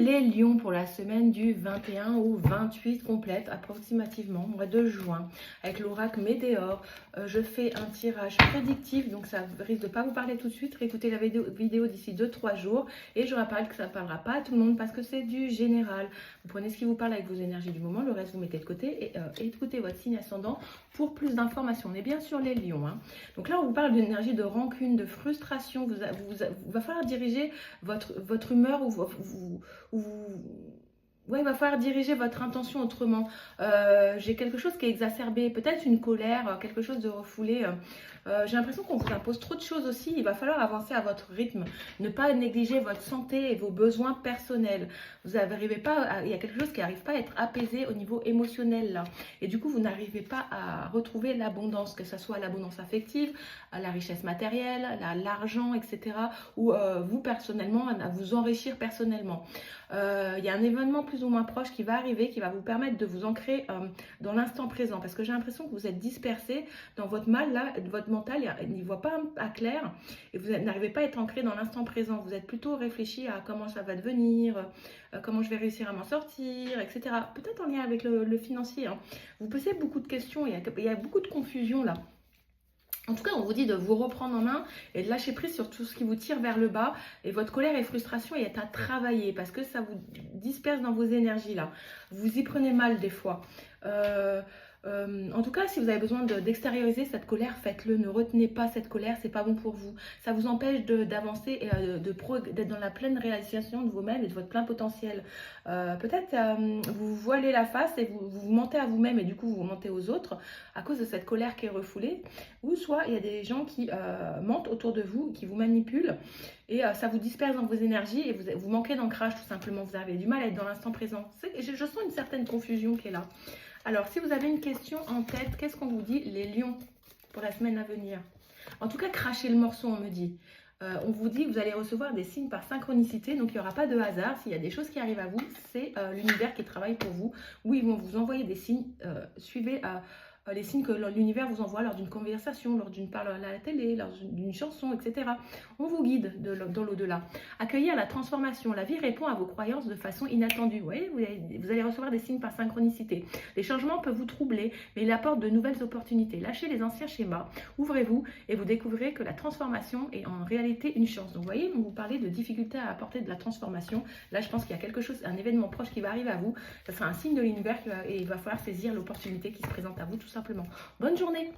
les lions pour la semaine du 21 au 28 complète approximativement, mois de juin, avec l'oracle Météore. Je fais un tirage prédictif, donc ça risque de ne pas vous parler tout de suite. Réécoutez la vidéo d'ici 2-3 jours. Et je rappelle que ça ne parlera pas à tout le monde parce que c'est du général. Vous prenez ce qui vous parle avec vos énergies du moment, le reste vous mettez de côté et écoutez votre signe ascendant pour plus d'informations. On est bien sur les lions. Donc là, on vous parle d'une énergie de rancune, de frustration. Il va falloir diriger votre humeur ouais, il va falloir diriger votre intention autrement. J'ai quelque chose qui est exacerbé, peut-être une colère, quelque chose de refoulé. J'ai l'impression qu'on vous impose trop de choses aussi. Il va falloir avancer à votre rythme, ne pas négliger votre santé et vos besoins personnels. Vous n'arrivez pas, il y a quelque chose qui n'arrive pas à être apaisé au niveau émotionnel là. Et du coup, vous n'arrivez pas à retrouver l'abondance, que ce soit l'abondance affective, la richesse matérielle, l'argent, etc. Ou vous personnellement, à vous enrichir personnellement. Il y a un événement plus ou moins proche qui va arriver, qui va vous permettre de vous ancrer dans l'instant présent. Parce que j'ai l'impression que vous êtes dispersé dans votre mal, là, votre mental, il n'y voit pas à clair. Et vous n'arrivez pas à être ancré dans l'instant présent. Vous êtes plutôt réfléchi à comment ça va devenir, comment je vais réussir à m'en sortir, etc. Peut-être en lien avec le financier. Vous posez beaucoup de questions, il y a beaucoup de confusion là. En tout cas, on vous dit de vous reprendre en main et de lâcher prise sur tout ce qui vous tire vers le bas. Et votre colère et frustration est à travailler parce que ça vous disperse dans vos énergies là. Vous y prenez mal des fois. En tout cas, si vous avez besoin d'extérioriser cette colère, faites-le. Ne retenez pas cette colère, c'est pas bon pour vous. Ça vous empêche d'avancer et d'être dans la pleine réalisation de vous-même et de votre plein potentiel. Peut-être vous voilez la face et vous mentez à vous-même et du coup vous mentez aux autres à cause de cette colère qui est refoulée. Ou soit il y a des gens qui mentent autour de vous, qui vous manipulent et ça vous disperse dans vos énergies et vous manquez d'ancrage tout simplement. Vous avez du mal à être dans l'instant présent. Je sens une certaine confusion qui est là. Alors, si vous avez une question en tête, qu'est-ce qu'on vous dit, les lions, pour la semaine à venir? En tout cas, crachez le morceau, on me dit. On vous dit que vous allez recevoir des signes par synchronicité, donc il n'y aura pas de hasard. S'il y a des choses qui arrivent à vous, c'est l'univers qui travaille pour vous. Oui, ils vont vous envoyer des signes. Suivez les signes que l'univers vous envoie lors d'une conversation, lors d'une parole à la télé, lors d'une chanson, etc. On vous guide dans l'au-delà. Accueillir la transformation. La vie répond à vos croyances de façon inattendue. Vous voyez, vous allez recevoir des signes par synchronicité. Les changements peuvent vous troubler, mais ils apportent de nouvelles opportunités. Lâchez les anciens schémas, ouvrez-vous et vous découvrirez que la transformation est en réalité une chance. Donc vous voyez, on vous parlait de difficultés à apporter de la transformation. Là, je pense qu'il y a quelque chose, un événement proche qui va arriver à vous. Ça sera un signe de l'univers et il va falloir saisir l'opportunité qui se présente à vous tout simplement. Bonne journée!